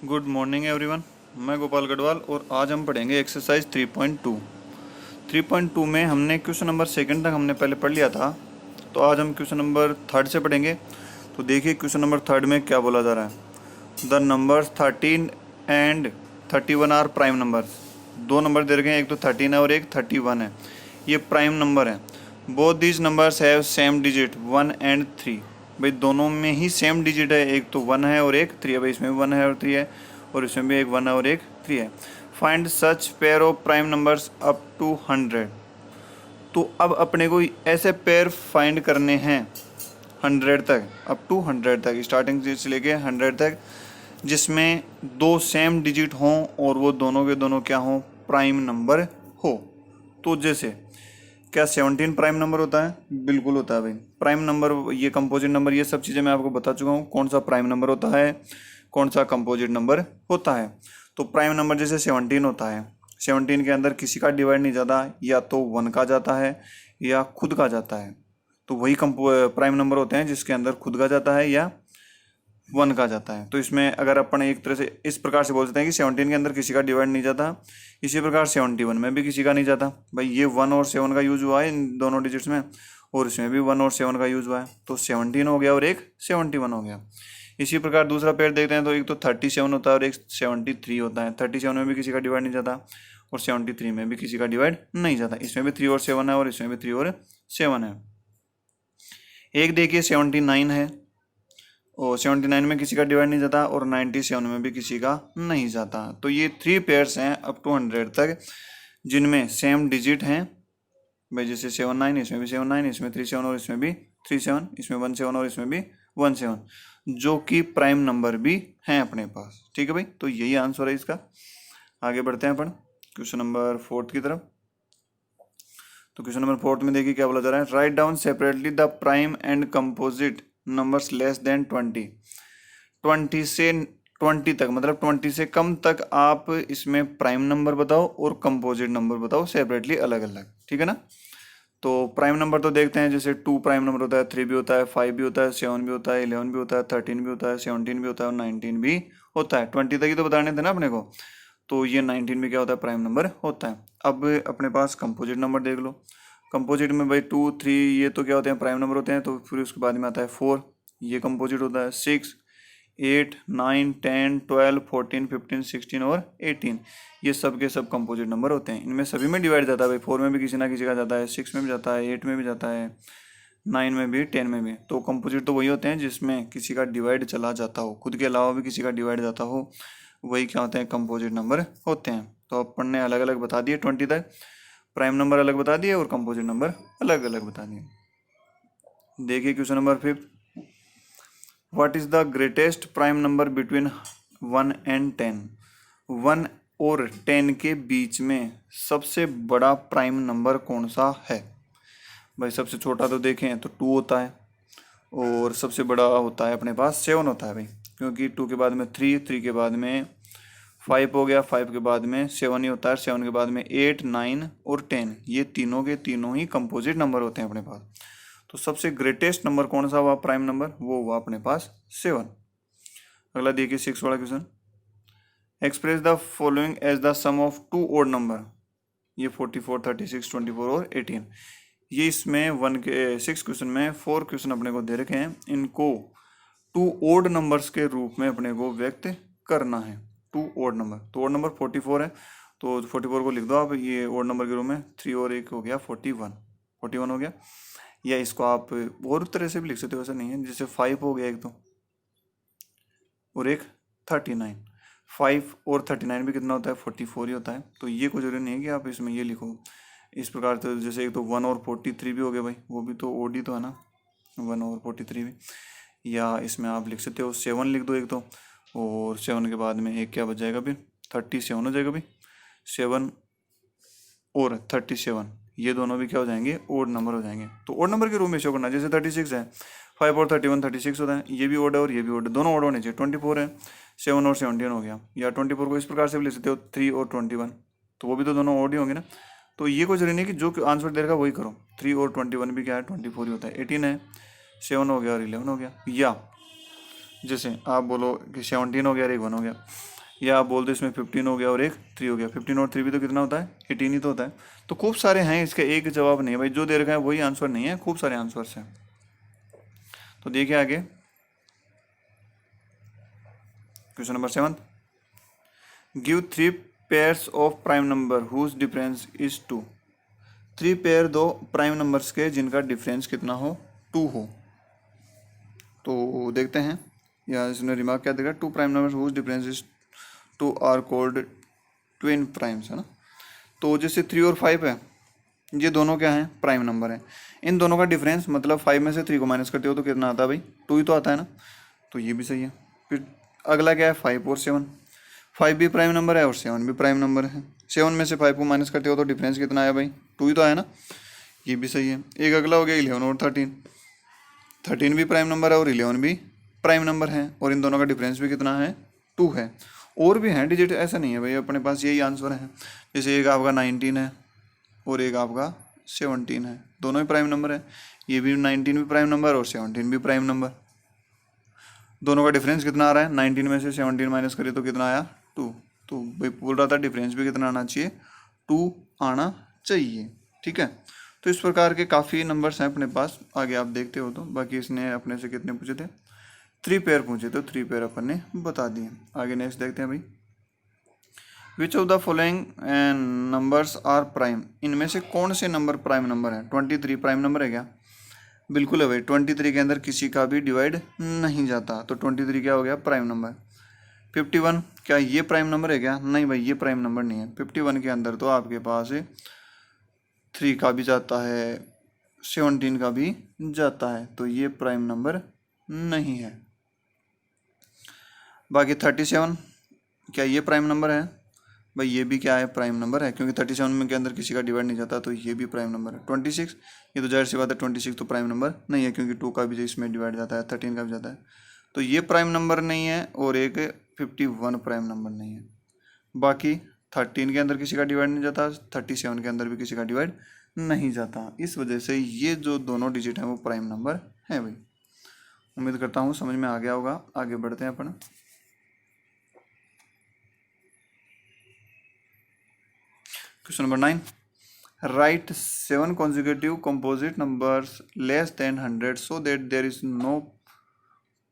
Good morning everyone. मैं गोपाल गढ़वाल और आज हम पढ़ेंगे एक्सरसाइज 3.2। 3.2 में हमने क्वेश्चन नंबर सेकंड तक हमने पहले पढ़ लिया था, तो आज हम क्वेश्चन नंबर थर्ड से पढ़ेंगे। तो देखिए क्वेश्चन नंबर थर्ड में क्या बोला जा रहा है। The numbers 13 and 31 are prime numbers. दो नंबर दे रखे हैं, एक तो 13 है और एक 31 है। ये प्राइम नंबर है। Both these numbers have same digit 1 and 3। भाई दोनों में ही सेम डिजिट है, एक तो 1 है और एक 3 है। भाई इसमें भी 1 है और 3 है और इसमें भी एक 1 है और एक 3 है। Find such pair of prime numbers up to 100। तो अब अपने को ऐसे पेयर फाइंड करने हैं 100 तक, अप टू 100 तक, स्टार्टिंग से लेके 100 तक, जिसमें दो सेम डिजिट हों और वो दोनों के दोनों क्या हों, प्राइम नंबर हो। तो जैसे क्या 17 प्राइम नंबर होता है? बिल्कुल होता है भाई। प्राइम नंबर, ये कंपोजिट नंबर, ये सब चीज़ें मैं आपको बता चुका हूँ कौन सा प्राइम नंबर होता है, कौन सा कंपोजिट नंबर होता है। तो प्राइम नंबर जैसे 17 होता है, 17 के अंदर किसी का डिवाइड नहीं जाता, या तो 1 का जाता है या खुद का जाता है। तो वही प्राइम नंबर होते हैं जिसके अंदर खुद का जाता है या 1 का जाता है। तो इसमें अगर अपन एक तरह से इस प्रकार से बोल सकते हैं कि 17 के अंदर किसी का डिवाइड नहीं जाता, इसी प्रकार 71 में भी किसी का नहीं जाता। भाई ये 1 और 7 का यूज हुआ है इन दोनों डिजिट्स में, और इसमें भी 1 और 7 का यूज हुआ है। तो 17 हो गया और एक 71 हो गया। इसी प्रकार दूसरा पेयर देखते हैं, तो एक तो 37 होता है और एक 73 होता है। 37 में भी किसी का डिवाइड नहीं जाता और 73 में भी किसी का डिवाइड नहीं जाता। इसमें भी 3 और 7 है और इसमें भी 3 और 7 है। एक देखिए 79 है और 79 में किसी का डिवाइड नहीं जाता और 97 में भी किसी का नहीं जाता। तो ये 3 पेयर्स हैं अप टू 100 तक जिनमें सेम डिजिट हैं। भाई जैसे 79, इसमें भी 79, इसमें 37 और इसमें भी 37, इसमें 17 और इसमें भी 17, जो कि प्राइम नंबर भी हैं अपने पास। ठीक है भाई, तो यही आंसर है इसका। आगे बढ़ते हैं अपन क्वेश्चन नंबर 4 की तरफ। तो क्वेश्चन नंबर 4 में देखिए क्या बोला जा रहा है। Write down separately the prime and composite numbers less than 20। 20 से 20 तक, मतलब 20 से कम तक आप इसमें प्राइम नंबर बताओ और कंपोजिट नंबर बताओ सेपरेटली, अलग अलग। ठीक है ना। तो प्राइम नंबर तो देखते हैं, जैसे 2 प्राइम नंबर होता है, 3 भी होता है, 5 भी होता है, 7 भी होता है, 11 भी होता है, 13 भी होता है, 17 भी होता है और 19 भी होता है। 20 तक ही तो बताने थे ना अपने को। तो ये 19 भी क्या होता है, प्राइम नंबर होता है। अब अपने पास कंपोजिट नंबर देख लो। कंपोजिट में भाई 2, 3 ये तो क्या होते हैं, प्राइम नंबर होते हैं। तो फिर उसके बाद में आता है 4, ये कंपोजिट होता है। 6, 8, 9, 10, 12, 14, 15, 16 और 18, ये सब के सब कंपोजिट नंबर होते हैं। इनमें सभी में डिवाइड जाता है भाई। 4 में भी किसी ना किसी का जाता है, 6 में भी जाता है, 8 में भी जाता है, 9 में भी, 10 में भी। तो कंपोजिट तो वही होते हैं जिसमें किसी का डिवाइड चला जाता हो, खुद के अलावा भी किसी का डिवाइड जाता हो, वही क्या होते हैं, कंपोजिट नंबर होते हैं। तो अपन ने अलग अलग बता दिए 20 तक, प्राइम नंबर अलग बता दिए और कंपोजिट नंबर अलग अलग बता दिए। देखिए question number 5। What is the greatest prime number between 1 and 10। 1 और 10 के बीच में सबसे बड़ा प्राइम नंबर कौन सा है? भाई सबसे छोटा तो देखें तो 2 होता है और सबसे बड़ा होता है अपने पास 7 होता है भाई, क्योंकि 2 के बाद में 3, 3 के बाद में 5 हो गया, 5 के बाद में 7 ही होता है, 7 के बाद में 8, 9 और 10, ये तीनों के तीनों ही कंपोजिट नंबर होते हैं अपने पास। तो सबसे ग्रेटेस्ट नंबर कौन सा हुआ प्राइम नंबर, वो हुआ अपने पास 7। अगला देखिए 6 वाला question. Express the following as the sum of 2 odd number. ये 44, 36, 24 और 18। ये इसमें 1 के 6 क्वेश्चन में 4 क्वेश्चन अपने को दे रखे हैं। इनको 2 ओड नंबर्स के रूप में अपने को व्यक्त करना है। 2 ओड नंबर, तो ओड नंबर 44 है, तो 44 को लिख दो आप ये ओड नंबर के रूप में। 3 और 1 हो गया 41, 41 हो गया। या इसको आप और तरह से भी लिख सकते हो, ऐसा नहीं है। जैसे 5 हो गया एक तो, और एक 39। 5 और 39 भी कितना होता है, 44 ही होता है। तो ये कोई जरूरी नहीं है कि आप इसमें ये लिखो इस प्रकार। तो जैसे एक तो 1 और 43 भी हो गया भाई, वो भी तो ओडी तो है ना, 1 और 43 भी। या इसमें आप लिख सकते हो 7 लिख दो एक तो, और 7 के बाद में एक क्या बच जाएगा फिर, 37 हो जाएगा भाई। 7 और 37 ये दोनों भी क्या हो जाएंगे, ओड नंबर हो जाएंगे। तो ओड नंबर के रूप में शो करना। जैसे 36 है, 5 और 31 36 होता है, ये भी ओड है और ये भी ओड है, दोनों ओड होने चाहिए। 24 है, 7 और 17 हो गया। या 24 को इस प्रकार से भी लिख सकते हो 3 और 21, तो वो भी तो दोनों ओड ही होंगे ना। तो ये कोई जरूरी नहीं कि जो आंसर दे रखा वही करो। 3 और 21 भी क्या है, 24 ही होता है। 18 है, 7 हो गया और 11 हो गया। या जैसे आप बोलो कि 17 हो गया और एक 1 हो गया, या आप बोल दो इसमें 15 हो गया और एक 3 हो गया। 15 और 3 भी तो कितना होता है, 18 ही तो होता है। तो खूब सारे हैं, इसका एक जवाब नहीं है भाई, जो दे रखा है वही आंसर नहीं है, खूब सारे आंसर्स हैं। तो देखिए आगे question number 7, give 3 pairs of prime number whose difference is 2। 3 pair दो प्राइम नंबर्स के जिनका डिफरेंस कितना हो, 2 हो। तो देखते हैं, या इसने रिमार्क क्या देखा, 2 prime number whose difference is 2 are called twin primes, है ना। तो जैसे 3 और 5 है, ये दोनों क्या हैं, प्राइम नंबर है। इन दोनों का डिफरेंस मतलब 5 में से 3 को माइनस करते हो तो कितना आता है भाई, 2 ही तो आता है ना। तो ये भी सही है। फिर अगला क्या है, 5 और 7। 5 भी प्राइम नंबर है और 7 भी प्राइम नंबर है। 7 में से 5 को माइनस करते हो तो डिफरेंस कितना आया भाई, 2 ही तो आया ना। ये भी सही है। एक अगला हो गया 11 और 13। 13 भी प्राइम नंबर है और 11 भी प्राइम नंबर है, और इन दोनों का डिफरेंस भी कितना है, 2 है। और भी हैं डिजिट, ऐसा नहीं है भाई अपने पास यही आंसर है। जैसे एक आपका 19 है और एक आपका 17 है, दोनों ही प्राइम नंबर है। ये भी 19 भी प्राइम नंबर और 17 भी प्राइम नंबर। दोनों का डिफरेंस कितना आ रहा है, 19 में से 17 माइनस करिए तो कितना आया, 2। तो भाई बोल रहा था डिफरेंस भी कितना आना चाहिए, 2 आना चाहिए। ठीक है। तो इस प्रकार के काफ़ी नंबर्स हैं अपने पास, आगे आप देखते हो। तो बाकी इसने अपने से कितने पूछे थे, 3 पेयर पूछे, तो 3 पेयर अपन ने बता दिए। आगे नेक्स्ट देखते हैं भाई, which of the following numbers are prime. इनमें से कौन से नंबर प्राइम नंबर है। 23 प्राइम नंबर है क्या, बिल्कुल है भाई। 23 के अंदर किसी का भी डिवाइड नहीं जाता, तो 23 क्या हो गया, प्राइम नंबर। 51 क्या ये प्राइम नंबर है क्या, नहीं भाई ये प्राइम नंबर नहीं है। 51 के अंदर तो आपके पास 3 का भी जाता है, 17 का भी जाता है, तो ये प्राइम नंबर नहीं है। बाकी 37 क्या ये प्राइम नंबर है, भाई ये भी क्या है, प्राइम नंबर है, क्योंकि 37 में के अंदर किसी का डिवाइड नहीं जाता, तो ये भी प्राइम नंबर है। 26 ये तो जाहिर सी बात है, 26 तो प्राइम नंबर नहीं है, क्योंकि 2 का भी इसमें डिवाइड जाता है, 13 का भी जाता है, तो ये प्राइम नंबर नहीं है। और एक 51 प्राइम नंबर नहीं है। बाकी 13 के अंदर किसी का डिवाइड नहीं जाता, 37 के अंदर भी किसी का डिवाइड नहीं जाता। इस वजह से ये जो दोनों डिजिट हैं वो प्राइम नंबर है भाई। उम्मीद करता हूँ समझ में आ गया होगा। आगे बढ़ते हैं अपन। Question number 9, write 7 consecutive composite numbers less than 100 so that there is no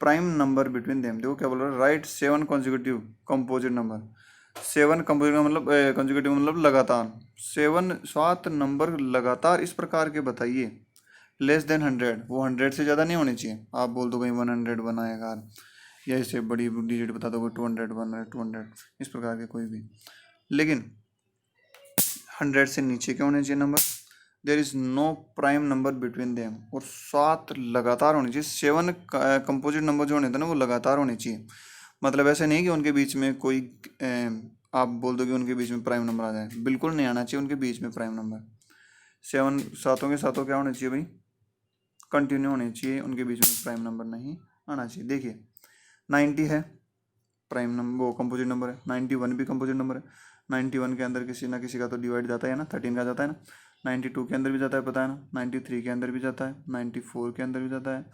prime number between them। देखो क्या बोल रहा है, right 7 consecutive composite number। 7 composite मतलब consecutive मतलब लगातार, 7 नंबर लगातार इस प्रकार के बताइए, लेस देन 100, वो 100 से ज़्यादा नहीं होने चाहिए। आप बोल दो भाई 100 बनाएगा, या इससे बड़ी डिजिट बता दो 200 100 200, इस प्रकार के कोई भी, लेकिन 100 से नीचे के होने चाहिए number. There is no prime number between them, और 7 लगातार होने चाहिए। 7 कंपोजिट नंबर जो होने थे ना वो लगातार होने चाहिए। मतलब ऐसे नहीं कि उनके बीच में कोई आप बोल दो कि उनके बीच में प्राइम नंबर आ जाए, बिल्कुल नहीं आना चाहिए उनके बीच में प्राइम नंबर। 7 सातों के सातों क्या होने चाहिए भाई, कंटिन्यू होने चाहिए, उनके बीच में प्राइम नंबर नहीं आना चाहिए। देखिए 90 है प्राइम नंबर, वो कंपोजिट नंबर है। 91 भी कंपोजिट नंबर है। 91 के अंदर किसी ना किसी का तो डिवाइड जाता है ना, 13 का जाता है ना। 92 के अंदर भी जाता है, पता है ना। 93 के अंदर भी जाता है, 94 के अंदर भी जाता है,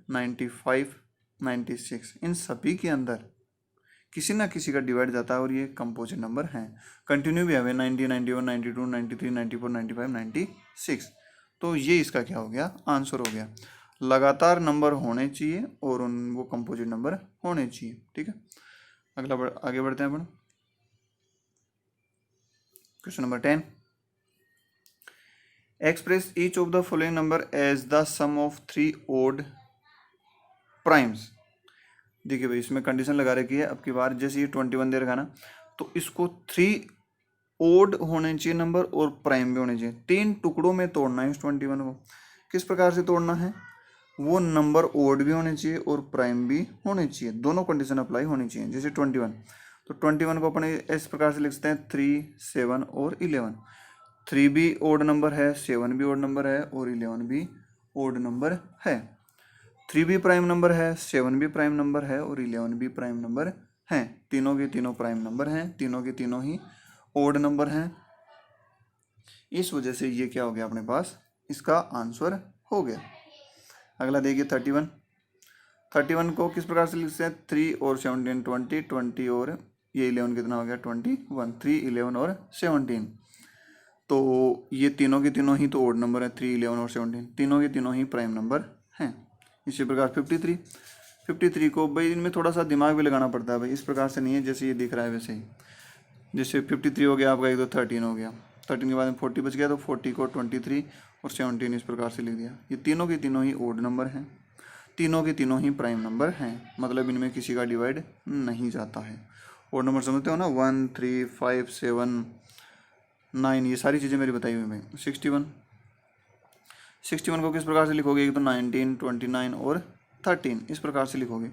95 96, इन सभी के अंदर किसी ना किसी का डिवाइड जाता है, और ये कंपोजिट नंबर हैं। कंटिन्यू भी है 90 91 92 93 94 95 96, तो ये इसका क्या हो गया, आंसर हो गया। लगातार नंबर होने चाहिए और उन वो कंपोजिट नंबर होने चाहिए। ठीक है, आगे बढ़ते हैं अपन। Question number 10, express each of the following number as the sum of 3 odd primes. देखिए भाई इसमें कंडीशन लगा रखी है अब की बार, जैसे ये 21 दे रखा ना, तो इसको 3 ओड होने चाहिए नंबर और प्राइम भी होने चाहिए। 3 टुकड़ों में तोड़ना है इस 21 को। किस प्रकार से तोड़ना है, वो नंबर ओड भी होने चाहिए और प्राइम भी होने चाहिए, दोनों कंडीशन अप्लाई होनी चाहिए। जैसे 21, तो 21 को अपन इस प्रकार से लिख सकते हैं 3 7 और 11। 3 भी ओड नंबर है, 7 भी ओड नंबर है और 11 भी ओड नंबर है। 3 भी प्राइम नंबर है, 7 भी प्राइम नंबर है और 11 भी प्राइम नंबर हैं। तीनों के तीनों प्राइम नंबर हैं, तीनों के तीनों ही ओड नंबर हैं। इस वजह से ये क्या हो गया अपने पास, इसका आंसर हो गया। अगला देखिए 31। 31 को किस प्रकार से लिखते हैं, 3 और 17 20, 20 और ये 11 कितना हो गया 21, 3, 11 और 17। तो ये तीनों के तीनों ही तो ओड नंबर है, 3, 11 और 17 तीनों के तीनों ही प्राइम नंबर हैं। इसी प्रकार 53 को भाई इनमें थोड़ा सा दिमाग भी लगाना पड़ता है भाई, इस प्रकार से नहीं है जैसे ये दिख रहा है वैसे ही। जैसे 53 हो गया आपका, एक तो 13 हो गया, 13 के बाद में 40 बच गया, तो 40 को 23 और 17 इस प्रकार से लिख दिया। ये तीनों के तीनों ही ओड नंबर हैं, तीनों के तीनों ही प्राइम नंबर हैं, मतलब इनमें किसी का डिवाइड नहीं जाता है। ओड नंबर समझते हो ना, 1, 3, 5, 7, 9, ये सारी चीज़ें मेरी बताई हुई भाई। 61 को किस प्रकार से लिखोगे, एक तो 19, 29 और 13 इस प्रकार से लिखोगे।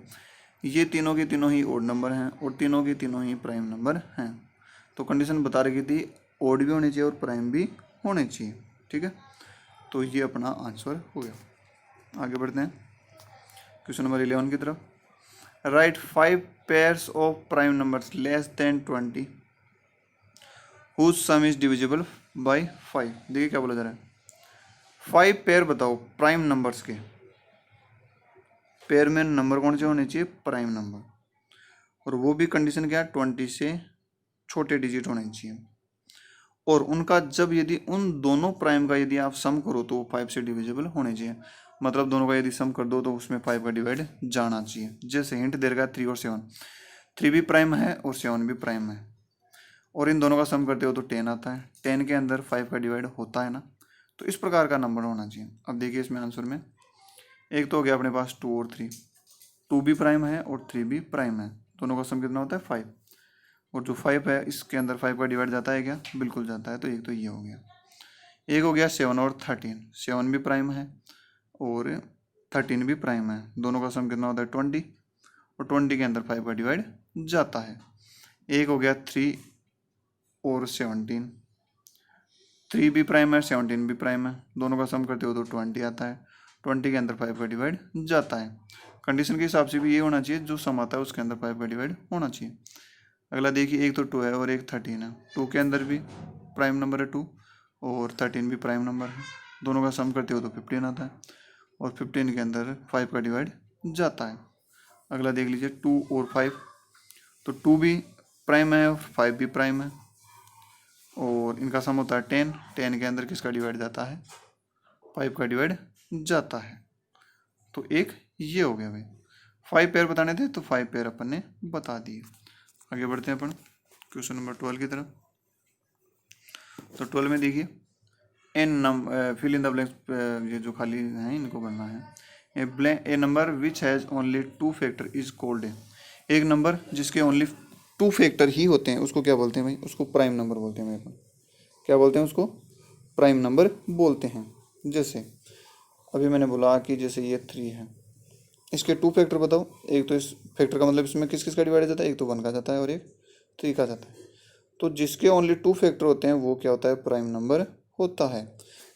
ये तीनों के तीनों ही ओड नंबर हैं और तीनों के तीनों ही प्राइम नंबर हैं। तो कंडीशन बता रखी थी ओड भी होने चाहिए और प्राइम भी होने चाहिए, ठीक है। तो ये अपना आंसर हो गया। आगे बढ़ते हैं क्वेश्चन नंबर 11 की तरफ। Write 5 pairs of prime numbers less than 20 whose sum is divisible by 5। देखिए क्या बोला जा रहा है, 5 पेयर बताओ प्राइम नंबर्स के। पेयर में नंबर कौन से होने चाहिए, प्राइम नंबर, और वो भी कंडीशन क्या है, 20 से छोटे डिजिट होने चाहिए। और उनका जब यदि उन दोनों प्राइम का यदि आप सम करो तो 5 से डिविजिबल होने चाहिए, मतलब दोनों का यदि सम कर दो तो उसमें 5 का डिवाइड जाना चाहिए। जैसे हिंट दे रखा है 3 और 7, 3 भी प्राइम है और 7 भी प्राइम है, और इन दोनों का सम करते हो तो 10 आता है, 10 के अंदर 5 का डिवाइड होता है ना, तो इस प्रकार का नंबर होना चाहिए। अब देखिए इसमें आंसर में एक तो हो गया अपने पास 2 और 3, 2 भी प्राइम है और 3 भी प्राइम है, दोनों का सम कितना होता है 5, और जो 5 है इसके अंदर 5 का डिवाइड जाता है क्या, बिल्कुल जाता है। तो एक तो ये हो गया। एक हो गया 7 और 13, 7 भी प्राइम है और 13 भी प्राइम है, दोनों का सम कितना होता है 20, और 20 के अंदर 5 का डिवाइड जाता है। एक हो गया 3 और 17, 3 भी प्राइम है 17 भी प्राइम है, दोनों का सम करते हो तो 20 आता है, 20 के अंदर 5 का डिवाइड जाता है। कंडीशन के हिसाब से भी ये होना चाहिए, जो सम आता है उसके अंदर 5 का डिवाइड होना चाहिए। अगला देखिए, एक तो 2 है और एक 13 है, 2 के अंदर भी प्राइम नंबर है 2 और 13 भी प्राइम नंबर है, दोनों का सम करते हो तो 15 आता है, और 15 के अंदर 5 का डिवाइड जाता है। अगला देख लीजिए 2 और 5, तो 2 भी प्राइम है और 5 भी प्राइम है, और इनका सम होता है 10, 10 के अंदर किसका डिवाइड जाता है, 5 का डिवाइड जाता है। तो एक ये हो गया भाई, 5 पेयर बताने थे तो 5 पेयर अपन ने बता दिए। आगे बढ़ते हैं अपन क्वेश्चन नंबर 12 की तरफ। तो 12 में देखिए फिल इन द ब्लैंक्स, ये जो खाली हैं इनको भरना है। A number which has only 2 factor is called एक नंबर जिसके ओनली 2 फैक्टर ही होते हैं उसको क्या बोलते हैं भाई, उसको प्राइम नंबर बोलते हैं भाई। अपन क्या बोलते हैं उसको, प्राइम नंबर बोलते हैं। जैसे अभी मैंने बोला कि जैसे ये 3 है, इसके 2 फैक्टर बताओ। एक तो इस फैक्टर का मतलब इसमें किस किस का डिवाइड जाता है, एक तो 1 का जाता है और एक 3 का जाता है। तो जिसके ओनली 2 फैक्टर होते हैं वो क्या होता है, प्राइम नंबर होता है।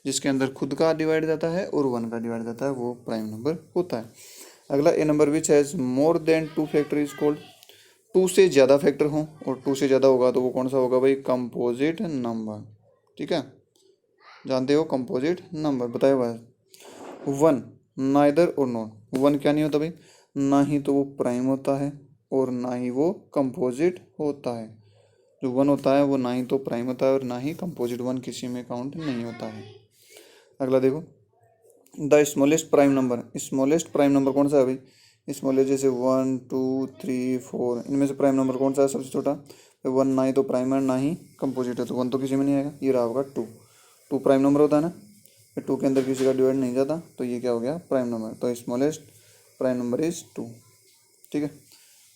जिसके अंदर खुद का डिवाइड जाता है और 1 का डिवाइड जाता है वो प्राइम नंबर होता है। अगला a number which has more than 2 factor is called, 2 से ज़्यादा फैक्टर हो, और 2 से ज़्यादा होगा तो वो कौन सा होगा भाई, कंपोजिट नंबर। ठीक है, जानते हो कंपोजिट नंबर, बताए भाई। 1 नाइदर और नॉट, 1 क्या नहीं होता भाई, ना ही तो वो प्राइम होता है और ना ही वो कंपोजिट होता है। जो 1 होता है वो ना ही तो प्राइम होता है और ना ही कंपोजिट, 1 किसी में काउंट नहीं होता है। अगला देखो, the smallest prime number, smallest prime number कौन सा है भाई, स्मॉलेस्ट जैसे 1, 2, 3, 4, इनमें से प्राइम नंबर कौन सा है सबसे छोटा, 1 ना ही तो प्राइम है ना ही कंपोजिट है, तो 1 तो किसी में नहीं आएगा, ये रहा होगा 2, 2 प्राइम नंबर होता है ना, 2 के अंदर किसी का डिवाइड नहीं जाता, तो ये क्या हो गया, प्राइम नंबर। तो स्मॉलेस्ट प्राइम नंबर इज 2। ठीक है,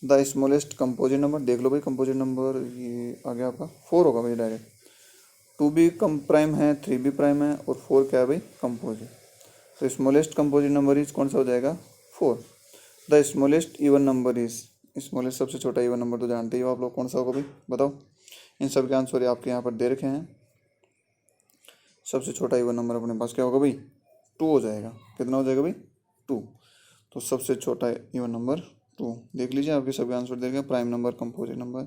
द स्मॉलेस्ट कंपोजिट नंबर, देख लो भाई कंपोजिट नंबर ये आ गया आपका 4 होगा भाई डायरेक्ट। 2 भी कम प्राइम है, 3 भी प्राइम है और 4 क्या है भाई, कंपोजिट। तो स्मॉलेस्ट कंपोजिट नंबर इज कौन सा हो जाएगा, 4। The smallest even number is, smallest सबसे छोटा इवन नंबर तो जानते ही हो आप लोग, कौन सा होगा भाई बताओ। इन सब के आंसर आपके यहाँ पर दे रखे हैं। सबसे छोटा इवन नंबर अपने पास क्या होगा भाई, 2 हो जाएगा। कितना हो जाएगा भाई, 2। तो सबसे छोटा इवन नंबर 2। देख लीजिए आपके सभी आंसर दे रखे, prime number, composite number,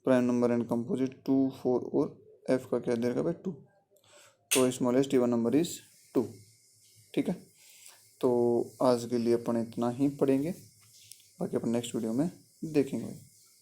prime number and composite, 2, 4 और एफ का क्या दे रखा भाई, 2। तो स्मॉलेस्ट इवन नंबर इज 2। ठीक है, तो आज के लिए अपन इतना ही पढ़ेंगे। बाकी अपन नेक्स्ट वीडियो में देखेंगे भाई।